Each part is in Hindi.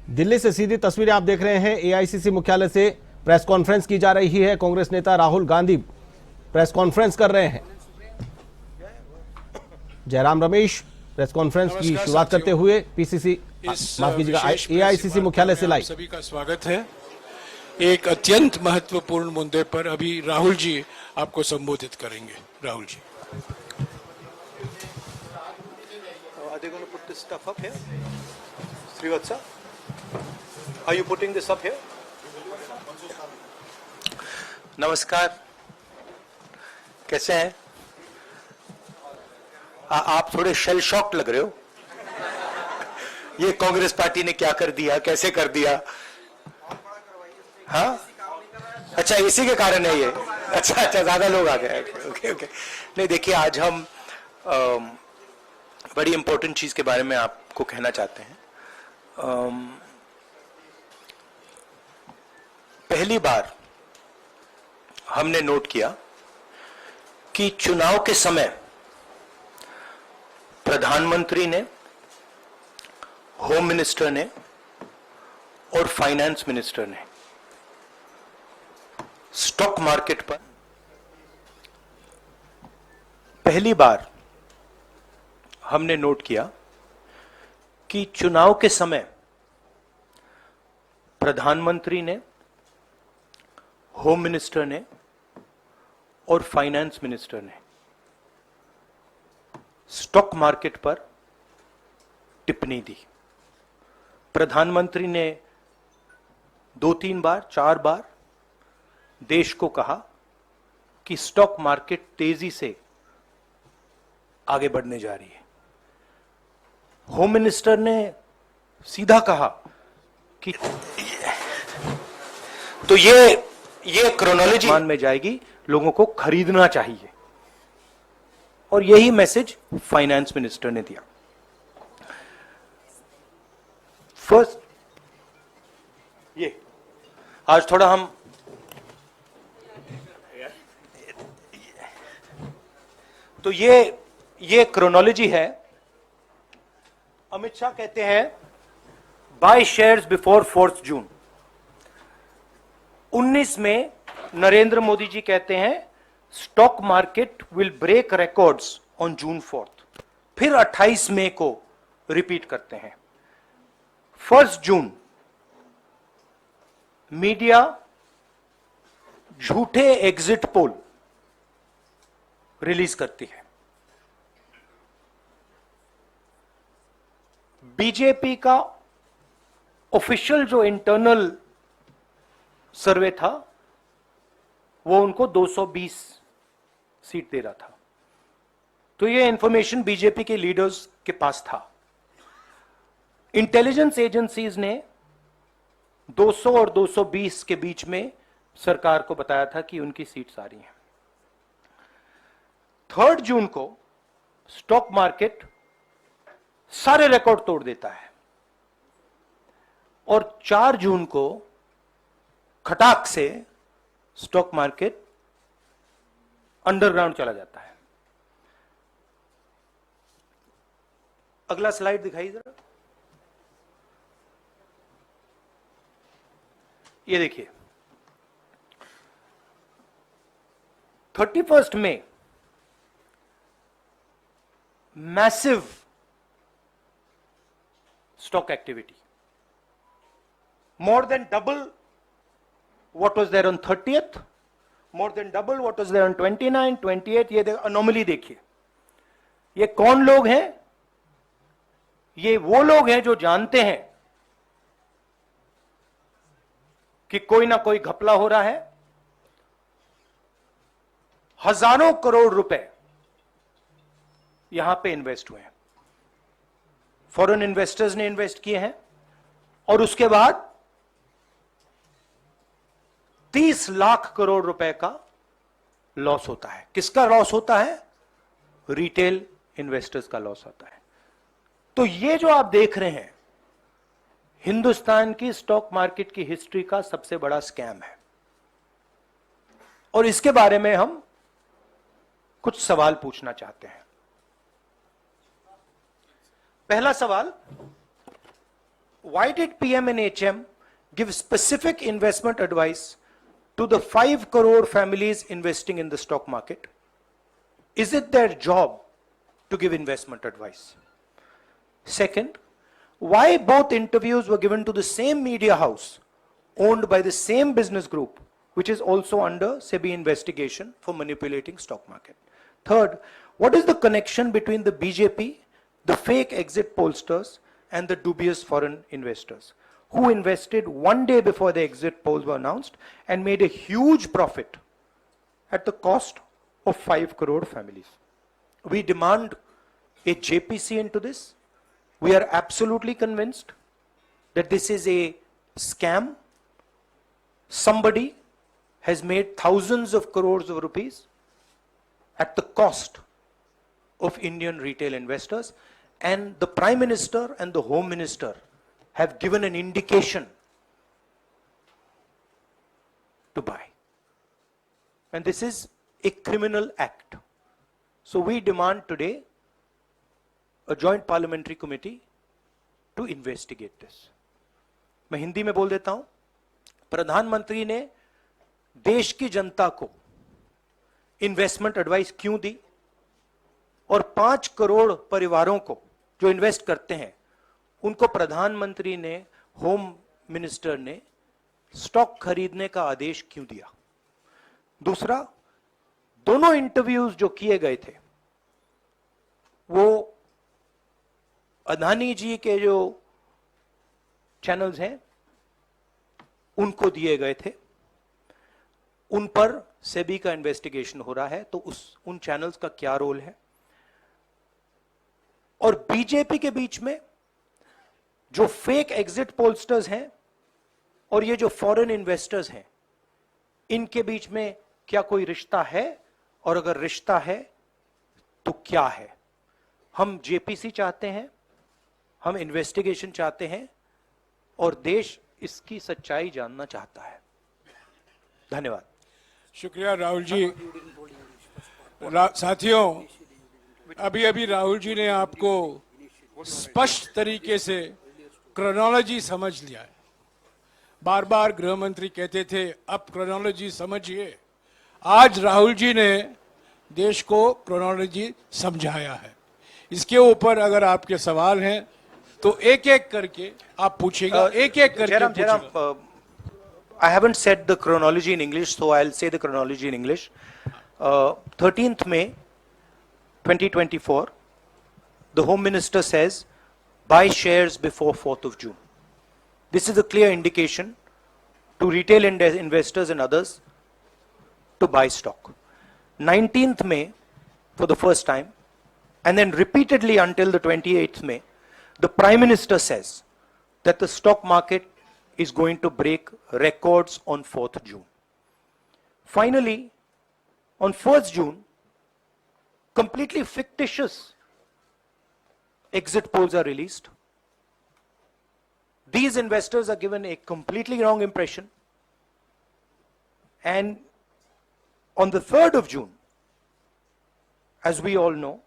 दिल्ली से सीधी तस्वीरें आप देख रहे हैं। एआईसीसी मुख्यालय से प्रेस कॉन्फ्रेंस की जा रही है। कांग्रेस नेता राहुल गांधी प्रेस कॉन्फ्रेंस कर रहे हैं। जयराम रमेश प्रेस कॉन्फ्रेंस की शुरुआत करते हुए पीसीसी माफ कीजिएगा एआईसीसी मुख्यालय से लाइव। सभी का स्वागत है। एक अत्यंत महत्वपूर्ण मुद्दे पर अभी राहुल जी आपको संबोधित करेंगे। Rahul ji. Are they going to put this stuff up here? Srivatsa, are you putting this up here? नमस्कार, कैसे हैं? आप थोड़े शेल शॉक्ड लग रहे हो। ये कांग्रेस पार्टी ने क्या कर दिया, कैसे कर दिया? हाँ, अच्छा इसी के कारण है ये। अच्छा ज्यादा लोग आ गए। Okay okay. नहीं देखिए, आज हम बड़ी इंपॉर्टेंट चीज के बारे में आपको कहना चाहते हैं। पहली बार हमने नोट किया कि चुनाव के समय प्रधानमंत्री ने, होम मिनिस्टर ने और फाइनेंस मिनिस्टर ने स्टॉक मार्केट पर पहली बार हमने नोट किया कि चुनाव के समय प्रधानमंत्री ने, होम मिनिस्टर ने और फाइनेंस मिनिस्टर ने स्टॉक मार्केट पर टिप्पणी दी। प्रधानमंत्री ने 2-3 बार, 4 बार देश को कहा कि स्टॉक मार्केट तेजी से आगे बढ़ने जा रही है। होम मिनिस्टर ने सीधा कहा कि तो ये क्रोनोलॉजी मान में जाएगी, लोगों को खरीदना चाहिए, और यही मैसेज फाइनेंस मिनिस्टर ने दिया। फर्स्ट, ये आज थोड़ा हम तो ये क्रोनोलॉजी है। अमित शाह कहते हैं बाय शेयर्स बिफोर 4 जून। 19 में नरेंद्र मोदी जी कहते हैं stock market will break records on June 4। फिर 28 मई को रिपीट करते हैं। 1 जून मीडिया झूठे एग्जिट पोल रिलीज करती है। बीजेपी का ऑफिशियल जो इंटरनल सर्वे था वो उनको 220 सीट दे रहा था। तो ये इंफॉर्मेशन बीजेपी के लीडर्स के पास था। इंटेलिजेंस एजेंसीज ने 200 और 220 के बीच में सरकार को बताया था कि उनकी सीट्स आ रही हैं। 3 जून को स्टॉक मार्केट सारे रिकॉर्ड तोड़ देता है और 4 जून को खटाक से स्टॉक मार्केट अंडरग्राउंड चला जाता है। अगला स्लाइड दिखाइए जरा। ये देखिए, 31 मई massive stock activity, more than double what was there on 30th, more than double what was there on 29, 28। ये अनोमली देखिए। ये कौन लोग हैं? ये वो लोग हैं जो जानते हैं कि कोई ना कोई घपला हो रहा है। हजारों करोड़ रुपए यहां पे इन्वेस्ट हुए हैं, फॉरेन इन्वेस्टर्स ने इन्वेस्ट किए हैं, और उसके बाद 30 लाख करोड़ रुपए का लॉस होता है। किसका लॉस होता है? रिटेल इन्वेस्टर्स का लॉस होता है। तो ये जो आप देख रहे हैं हिंदुस्तान की स्टॉक मार्केट की हिस्ट्री का सबसे बड़ा स्कैम है और इसके बारे में हम कुछ सवाल पूछना चाहते हैं। पहला सवाल, why did PM&HM give specific investment advice to the 5 crore families investing in the stock market? Is it their job to give investment advice? Second, why both interviews were given to the same media house owned by the same business group, which is also under SEBI investigation for manipulating stock market? Third, what is the connection between the BJP, the fake exit pollsters, and the dubious foreign investors who invested one day before the exit polls were announced and made a huge profit at the cost of 5 crore families? We demand a JPC into this. We are absolutely convinced that this is a scam. Somebody has made thousands of crores of rupees at the cost of Indian retail investors, and the Prime Minister and the Home Minister have given an indication to buy. And this is a criminal act. So we demand today a joint parliamentary committee to investigate this. मैं हिंदी में बोल देता हूं। प्रधानमंत्री ने देश की जनता को इन्वेस्टमेंट एडवाइस क्यों दी और 5 करोड़ परिवारों को जो इन्वेस्ट करते हैं उनको प्रधानमंत्री ने, होम मिनिस्टर ने स्टॉक खरीदने का आदेश क्यों दिया? दूसरा, दोनों इंटरव्यूज जो किए गए थे वो अदानी जी के जो चैनल्स हैं उनको दिए गए थे, उन पर सेबी का इन्वेस्टिगेशन हो रहा है, तो उन चैनल्स का क्या रोल है? और बीजेपी के बीच में जो फेक एग्जिट पोलस्टर्स हैं और ये जो फॉरेन इन्वेस्टर्स हैं, इनके बीच में क्या कोई रिश्ता है? और अगर रिश्ता है तो क्या है? हम जेपीसी चाहते हैं, हम इन्वेस्टिगेशन चाहते हैं और देश इसकी सच्चाई जानना चाहता है। धन्यवाद। शुक्रिया राहुल जी। साथियों, अभी अभी राहुल जी ने आपको स्पष्ट तरीके से क्रोनोलॉजी समझ लिया है। बार बार गृह मंत्री कहते थे अब क्रोनोलॉजी समझिए। आज राहुल जी ने देश को क्रोनोलॉजी समझाया है। इसके ऊपर अगर आपके सवाल हैं तो एक एक करके आप पूछेगा, एक एक करके पूछेगा। I haven't said the chronology in English, so I'll say the chronology in English. 13th May 2024, the Home Minister says, buy shares before 4th of June. This is a clear indication to retail investors and others to buy stock. 19th May, for the first time, and then repeatedly until the 28th May, the Prime Minister says that the stock market is going to break records on 4th June. Finally, on 1st June, completely fictitious exit polls are released. These investors are given a completely wrong impression. And on the 3rd of June, as we all know,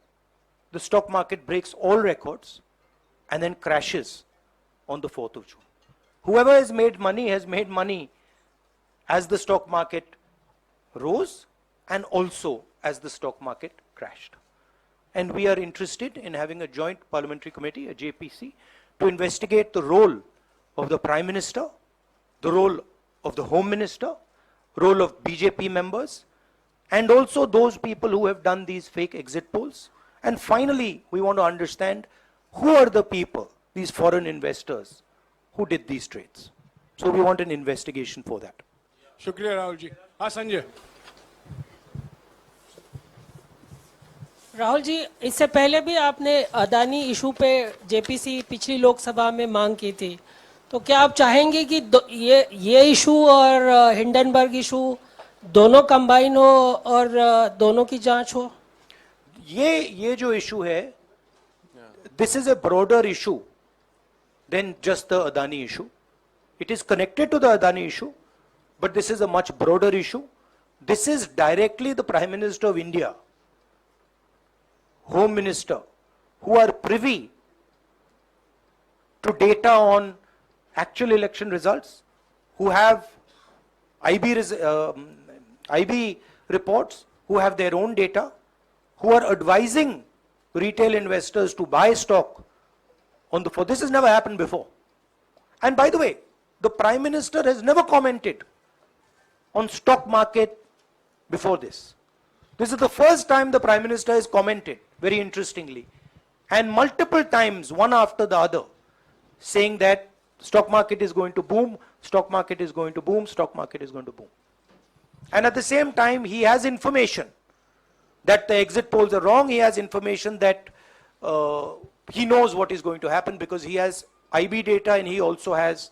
the stock market breaks all records and then crashes on the 4th of June. Whoever has made money as the stock market rose and also as the stock market crashed. And we are interested in having a joint parliamentary committee, a JPC, to investigate the role of the Prime Minister, the role of the Home Minister, role of BJP members, and also those people who have done these fake exit polls. And finally, we want to understand who are the people, these foreign investors, who did these trades. So we want an investigation for that. शुक्रिया राहुल जी। हाँ संजय। राहुल जी, इससे पहले भी आपने अदानी इशू पे जेपीसी पिछली लोकसभा में मांग की थी, तो क्या आप चाहेंगे कि ये इशू और हिंडनबर्ग इशू दोनों कंबाइन हो और दोनों की जांच हो? ये जो इशू है, this is a broader issue than just the Adani issue. It is connected to the Adani issue, but this is a much broader issue. This is directly the Prime Minister of India, Home Minister, who are privy to data on actual election results, who have IB reports, who have their own data, who are advising retail investors to buy stock on the floor. This has never happened before. And by the way, the Prime Minister has never commented on stock market before this. This is the first time the Prime Minister has commented, very interestingly, and multiple times, one after the other, saying that stock market is going to boom, stock market is going to boom, stock market is going to boom. And at the same time, he has information that the exit polls are wrong. He has information that he knows what is going to happen because he has IB data and he also has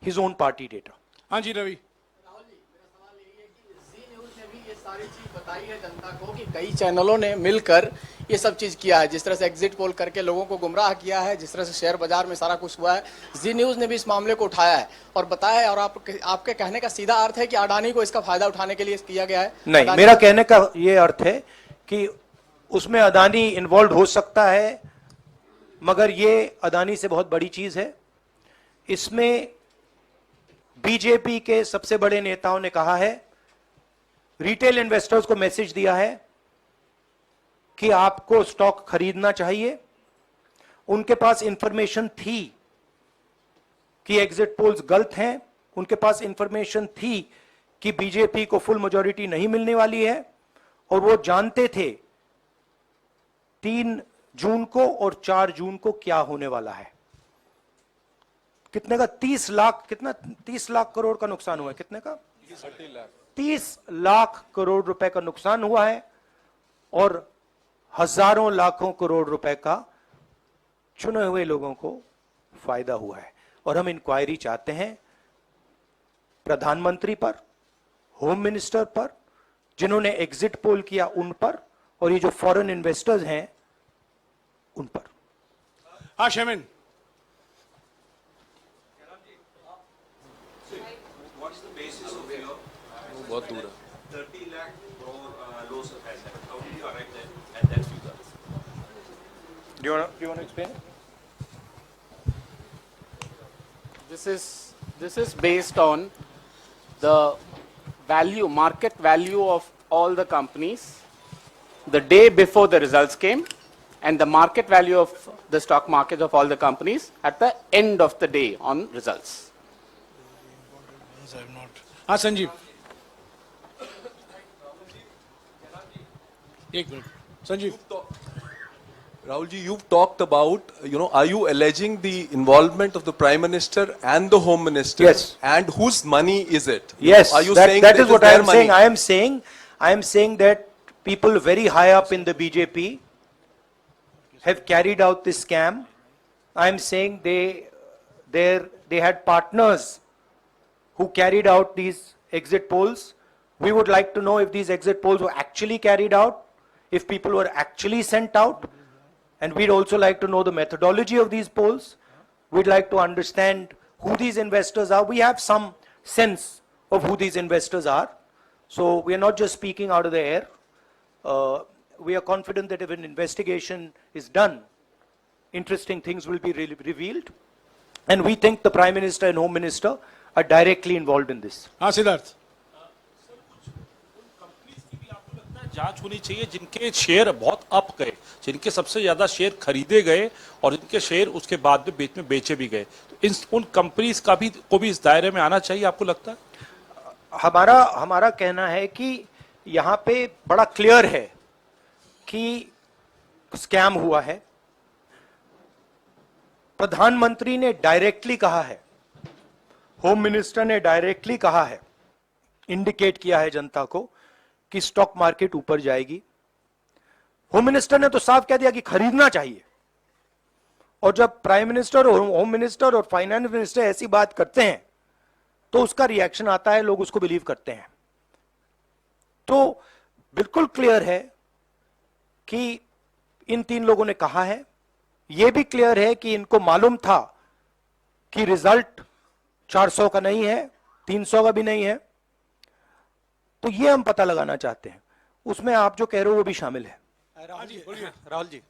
his own party data. हाँ जी रवि, राहुल जी, मेरा सवाल यही है कि जी न्यूज़ ने भी ये सारी चीज बताई है जनता को कि कई चैनलों ने मिलकर ये सब चीज किया है, जिस तरह से एग्जिट पोल करके लोगों को गुमराह किया है, जिस तरह से शेयर बाजार में सारा कुछ हुआ है, जी न्यूज़ ने भी इस मामले को उठाया है और बताया है। और आपके कहने का सीधा अर्थ है कि अडानी को इसका फायदा उठाने के लिए किया गया है? नहीं, मेरा कहने का ये अर्थ है कि उसमें अदानी इन्वॉल्व हो सकता है, मगर ये अदानी से बहुत बड़ी चीज है। इसमें बीजेपी के सबसे बड़े नेताओं ने कहा है, रिटेल इन्वेस्टर्स को मैसेज दिया है कि आपको स्टॉक खरीदना चाहिए। उनके पास इंफॉर्मेशन थी कि एग्जिट पोल्स गलत हैं, उनके पास इंफॉर्मेशन थी कि बीजेपी को फुल मेजॉरिटी नहीं मिलने वाली है, और वो जानते थे 3 जून को और 4 जून को क्या होने वाला है। कितने का 30 लाख, कितना 30 लाख करोड़ का नुकसान हुआ है? कितने का? 30 लाख करोड़ रुपए का नुकसान हुआ है और हजारों लाखों करोड़ रुपए का चुने हुए लोगों को फायदा हुआ है। और हम इंक्वायरी चाहते हैं प्रधानमंत्री पर, होम मिनिस्टर पर, जिन्होंने एग्जिट पोल किया उन पर, और ये जो फॉरेन इन्वेस्टर्स हैं उन पर। हाँ शेमिन, बहुत दूर है। 30 lakh crore loss of asset. How did you arrive at that figure? Do you want to explain? This is based on the value, market value of all the companies the day before the results came, and the market value of the stock market of all the companies at the end of the day on results. हाँ संजीव, एक minute Sanjeev. Rahul ji, you've talked about, are you alleging the involvement of the Prime Minister and the Home Minister? Yes. And whose money is it? Yes, Are you that, saying that it is what their I am saying. money? I am saying that people very high up in the BJP have carried out this scam. I am saying they had partners who carried out these exit polls. We would like to know if these exit polls were actually carried out, if people were actually sent out, and we'd also like to know the methodology of these polls. We'd like to understand who these investors are. We have some sense of who these investors are. So we are not just speaking out of the air. We are confident that if an investigation is done, interesting things will be revealed. And we think the Prime Minister and Home Minister are directly involved in this. हाँ सिद्धार्थ, जांच होनी चाहिए जिनके शेयर बहुत अप गए, जिनके सबसे ज्यादा शेयर खरीदे गए और जिनके शेयर उसके बाद में बीच में बेचे भी गए, तो उन कंपनीज का भी को भी इस दायरे में आना चाहिए, आपको लगता है? हमारा कहना है कि यहाँ पे बड़ा क्लियर है कि स्कैम हुआ है। प्रधानमंत्री ने डायरेक्टली कहा है, होम मिनिस्टर ने डायरेक्टली कहा है, इंडिकेट किया है जनता को कि स्टॉक मार्केट ऊपर जाएगी। होम मिनिस्टर ने तो साफ कह दिया कि खरीदना चाहिए। और जब प्राइम मिनिस्टर और होम मिनिस्टर और फाइनेंस मिनिस्टर ऐसी बात करते हैं तो उसका रिएक्शन आता है, लोग उसको बिलीव करते हैं। तो बिल्कुल क्लियर है कि इन 3 लोगों ने कहा है। यह भी क्लियर है कि इनको मालूम था कि रिजल्ट 400 का नहीं है, 300 का भी नहीं है, तो ये हम पता लगाना चाहते हैं। उसमें आप जो कह रहे हो वो भी शामिल है। राहुल जी,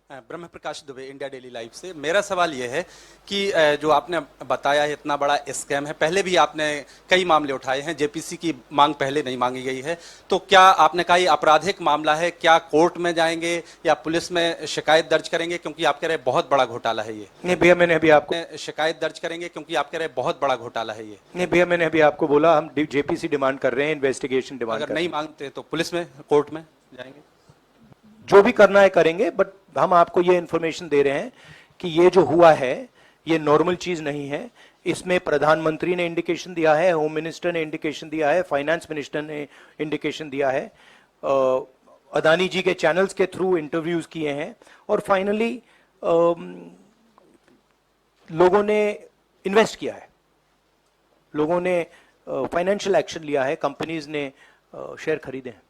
ब्रह्म प्रकाश दुबे, इंडिया डेली लाइफ से। मेरा सवाल यह है कि जो आपने बताया है इतना बड़ा स्कैम है, पहले भी आपने कई मामले उठाए हैं, जेपीसी की मांग पहले नहीं मांगी गई है, तो क्या आपने कहा ये आपराधिक मामला है, क्या कोर्ट में जाएंगे या पुलिस में शिकायत दर्ज करेंगे, क्योंकि आप कह रहे बहुत बड़ा घोटाला है ये? नहीं भैया, मैंने अभी आपको शिकायत दर्ज करेंगे क्योंकि आप कह रहे बहुत बड़ा घोटाला है ये? नहीं भैया, मैंने अभी आपको बोला हम जेपीसी डिमांड कर रहे हैं, इन्वेस्टिगेशन डिमांड अगर नहीं मांगते तो पुलिस में, कोर्ट में जाएंगे? जो भी करना है करेंगे, बट हम आपको ये इंफॉर्मेशन दे रहे हैं कि ये जो हुआ है ये नॉर्मल चीज नहीं है। इसमें प्रधानमंत्री ने इंडिकेशन दिया है, होम मिनिस्टर ने इंडिकेशन दिया है, फाइनेंस मिनिस्टर ने इंडिकेशन दिया है, अदानी जी के चैनल्स के थ्रू इंटरव्यूज किए हैं, और फाइनली लोगों ने इन्वेस्ट किया है, लोगों ने फाइनेंशियल एक्शन लिया है, कंपनीज ने शेयर खरीदे हैं।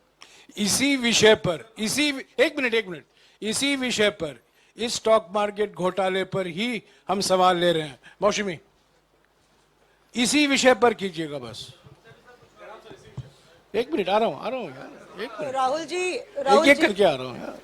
इसी विषय पर, एक मिनट, इसी विषय पर, इस स्टॉक मार्केट घोटाले पर ही हम सवाल ले रहे हैं। मौसमी, इसी विषय पर कीजिएगा बस। एक मिनट, आ रहा हूं यार, एक मिनट। राहुल जी, एक करके आ रहा हूं यार।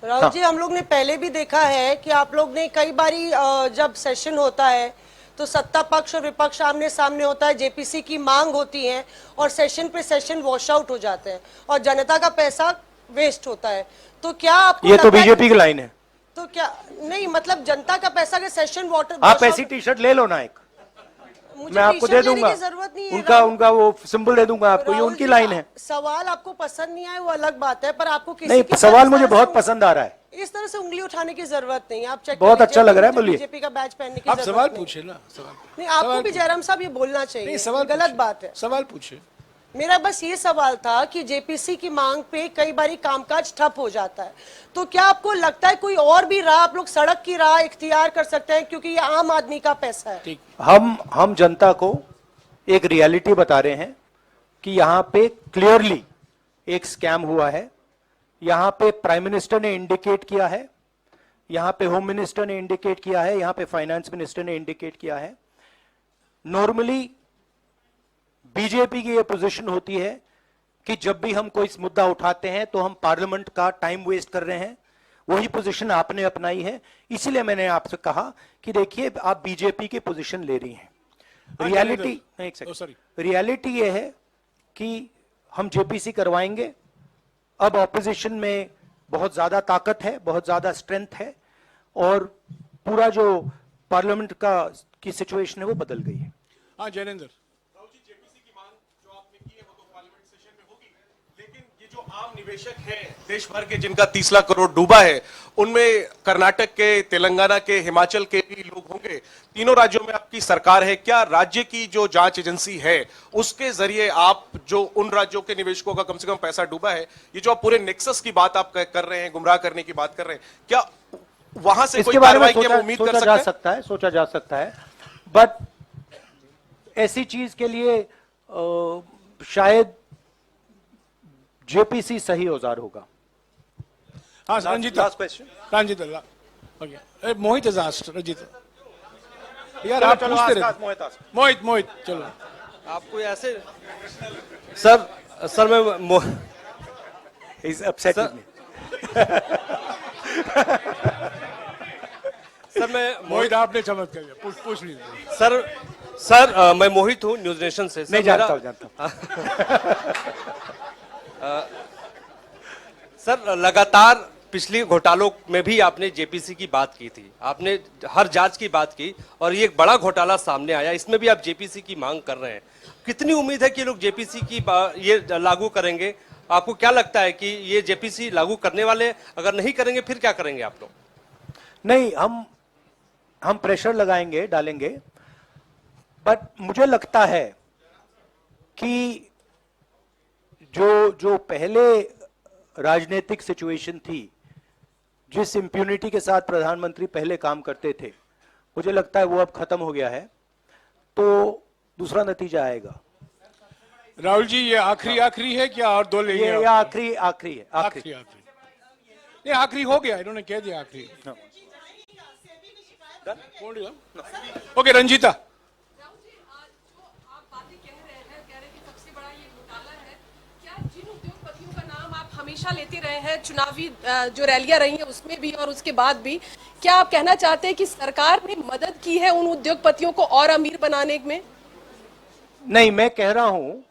राहुल जी, हम लोग ने पहले भी देखा है कि आप लोग ने कई बारी जब सेशन होता है तो सत्ता पक्ष और विपक्ष आमने सामने होता है, जेपीसी की मांग होती है और सेशन पे सेशन वॉश आउट हो जाते हैं और जनता का पैसा वेस्ट होता है। तो क्या आपको ये तो बीजेपी की लाइन है। तो क्या नहीं, मतलब जनता का पैसा के सेशन वाटर, आप ऐसी टी शर्ट ले लो ना एक, मैं आपको दे दूंगा, जरूरत नहीं है। उनका वो सिंबल दे दूंगा आपको, ये उनकी लाइन है। सवाल आपको पसंद नहीं आए वो अलग बात है, पर आपको किसी नहीं, सवाल मुझे बहुत पसंद आ रहा है। इस तरह से उंगली उठाने की जरूरत नहीं है। आप चेक बहुत अच्छा लग रहा है, बोलिए। बीजेपी का बैच पहनने की आप जरूरत सवाल नहीं। पूछे ना, सवाल नहीं, आपको भी जयराम साहब ये बोलना चाहिए। नहीं, सवाल गलत बात है। सवाल पूछे। मेरा बस ये सवाल था कि जेपीसी की मांग पे कई बारी कामकाज ठप हो जाता है, तो क्या आपको लगता है कोई और भी राह आप लोग सड़क की राह इख्तियार कर सकते हैं, क्योंकि ये आम आदमी का पैसा है? हम जनता को एक रियलिटी बता रहे हैं कि यहाँ पे क्लियरली एक स्कैम हुआ है। यहाँ पे प्राइम मिनिस्टर ने इंडिकेट किया है, यहाँ पे होम मिनिस्टर ने इंडिकेट किया है, यहाँ पे फाइनेंस मिनिस्टर ने इंडिकेट किया है। नॉर्मली बीजेपी की ये पोजीशन होती है कि जब भी हम कोई मुद्दा उठाते हैं तो हम पार्लियामेंट का टाइम वेस्ट कर रहे हैं। वही पोजीशन आपने अपनाई है, इसीलिए मैंने आपसे कहा कि देखिए आप बीजेपी की पोजीशन ले रही हैं। रियलिटी ये है कि हम जेपीसी करवाएंगे। अब ऑपोजिशन में बहुत ज्यादा ताकत है, बहुत ज्यादा स्ट्रेंथ है, और पूरा जो पार्लियामेंट की सिचुएशन है वो बदल गई है। हाँ जैनेंद्र, आम निवेशक हैं देश भर के जिनका 30 लाख करोड़ डूबा है, उनमें कर्नाटक के, तेलंगाना के, हिमाचल के भी लोग होंगे। तीनों राज्यों में आपकी सरकार है, क्या राज्य की जो जांच एजेंसी है उसके जरिए आप जो उन राज्यों के निवेशकों का कम से कम पैसा डूबा है, ये जो आप पूरे नेक्सस की बात आप कर रहे हैं, गुमराह करने की बात कर रहे हैं, क्या वहां से कोई कार्रवाई की हम उम्मीद कर सकते हैं? सोचा जा सकता है, बट ऐसी चीज के लिए शायद जेपीसी सही औजार होगा। हाँ Ranjit, Ranjit okay, Mohit is asked, Ranjit यार आप पूछते रहे। मोहित चलो, आपको ऐसे सर मैं इज अपसेट सर मैं मोहित, आपने चमत्कार किया, पूछ लीजिए। सर मैं मोहित हूँ, न्यूज नेशन से। नहीं जानता सर लगातार पिछली घोटालों में भी आपने जेपीसी की बात की थी, आपने हर जांच की बात की, और ये एक बड़ा घोटाला सामने आया, इसमें भी आप जेपीसी की मांग कर रहे हैं। कितनी उम्मीद है कि लोग जेपीसी की ये लागू करेंगे? आपको क्या लगता है कि ये जेपीसी लागू करने वाले, अगर नहीं करेंगे फिर क्या करेंगे आप लोग? नहीं, हम प्रेशर लगाएंगे, डालेंगे, बट मुझे लगता है कि जो पहले राजनीतिक सिचुएशन थी, जिस इंप्यूनिटी के साथ प्रधानमंत्री पहले काम करते थे, मुझे लगता है वो अब खत्म हो गया है, तो दूसरा नतीजा आएगा। राहुल जी, ये आखिरी है क्या और दो लेंगे? ये आखिरी है, आखिरी नहीं, आखिरी हो गया, इन्होंने कह दिया आखिरी। ओके रंजीता। हमेशा लेते रहे हैं चुनावी जो रैलियां रही हैं उसमें भी और उसके बाद भी, क्या आप कहना चाहते हैं कि सरकार ने मदद की है उन उद्योगपतियों को और अमीर बनाने में? नहीं, मैं कह रहा हूं,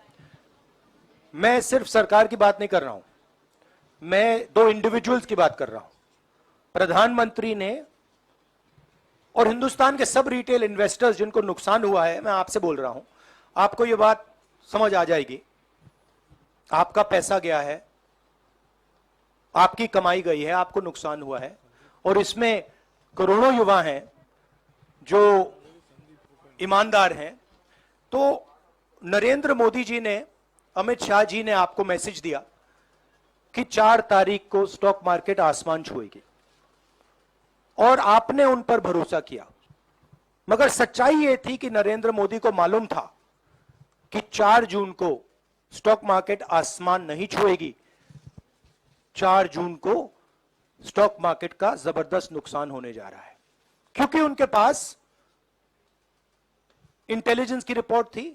मैं सिर्फ सरकार की बात नहीं कर रहा हूं, मैं दो इंडिविजुअल्स की बात कर रहा हूं। प्रधानमंत्री ने और हिंदुस्तान के सब रिटेल इन्वेस्टर्स जिनको नुकसान हुआ है, मैं आपसे बोल रहा हूं, आपको यह बात समझ आ जाएगी। आपका पैसा गया है, आपकी कमाई गई है, आपको नुकसान हुआ है, और इसमें करोड़ों युवा हैं जो ईमानदार हैं। तो नरेंद्र मोदी जी ने, अमित शाह जी ने आपको मैसेज दिया कि 4 तारीख को स्टॉक मार्केट आसमान छुएगी, और आपने उन पर भरोसा किया। मगर सच्चाई यह थी कि नरेंद्र मोदी को मालूम था कि 4 जून को स्टॉक मार्केट आसमान नहीं छुएगी। 4 जून को स्टॉक मार्केट का जबरदस्त नुकसान होने जा रहा है, क्योंकि उनके पास इंटेलिजेंस की रिपोर्ट थी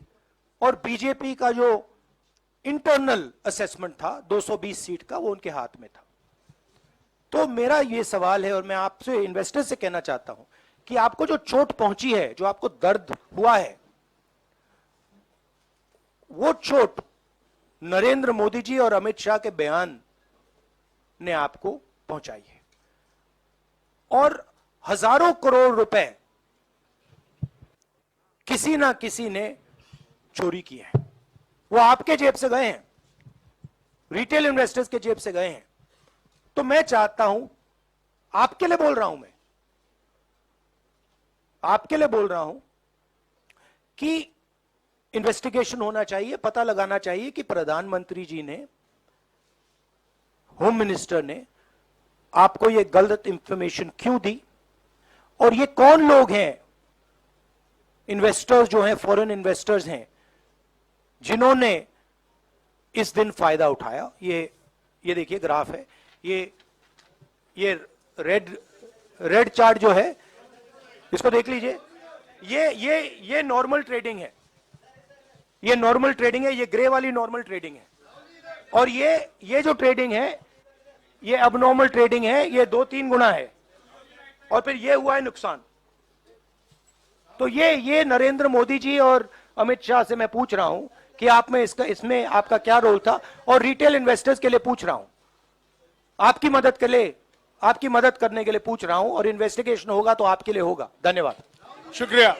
और बीजेपी का जो इंटरनल असेसमेंट था 220 सीट का, वो उनके हाथ में था। तो मेरा यह सवाल है, और मैं आपसे इन्वेस्टर से कहना चाहता हूं कि आपको जो चोट पहुंची है, जो आपको दर्द हुआ है, वो चोट नरेंद्र मोदी जी और अमित शाह के बयान ने आपको पहुंचाई है। और हजारों करोड़ रुपए किसी ना किसी ने चोरी किए हैं, वो आपके जेब से गए हैं, रिटेल इन्वेस्टर्स के जेब से गए हैं। तो मैं चाहता हूं, आपके लिए बोल रहा हूं, मैं आपके लिए बोल रहा हूं कि इन्वेस्टिगेशन होना चाहिए, पता लगाना चाहिए कि प्रधानमंत्री जी ने, होम मिनिस्टर ने आपको यह गलत इंफॉर्मेशन क्यों दी, और ये कौन लोग हैं, इन्वेस्टर्स जो हैं, फॉरेन इन्वेस्टर्स हैं, जिन्होंने इस दिन फायदा उठाया। ये देखिए ग्राफ है, ये रेड चार्ट जो है, इसको देख लीजिए। ये नॉर्मल ट्रेडिंग है, ये नॉर्मल ट्रेडिंग है, ये ग्रे वाली नॉर्मल ट्रेडिंग है, और ये जो ट्रेडिंग है ये अबनॉर्मल ट्रेडिंग है, ये 2-3 गुना है, और फिर ये हुआ है नुकसान। तो ये नरेंद्र मोदी जी और अमित शाह से मैं पूछ रहा हूं कि आप में इसमें आपका क्या रोल था, और रिटेल इन्वेस्टर्स के लिए पूछ रहा हूं, आपकी मदद के लिए, आपकी मदद करने के लिए पूछ रहा हूं, और इन्वेस्टिगेशन होगा तो आपके लिए होगा। धन्यवाद, शुक्रिया।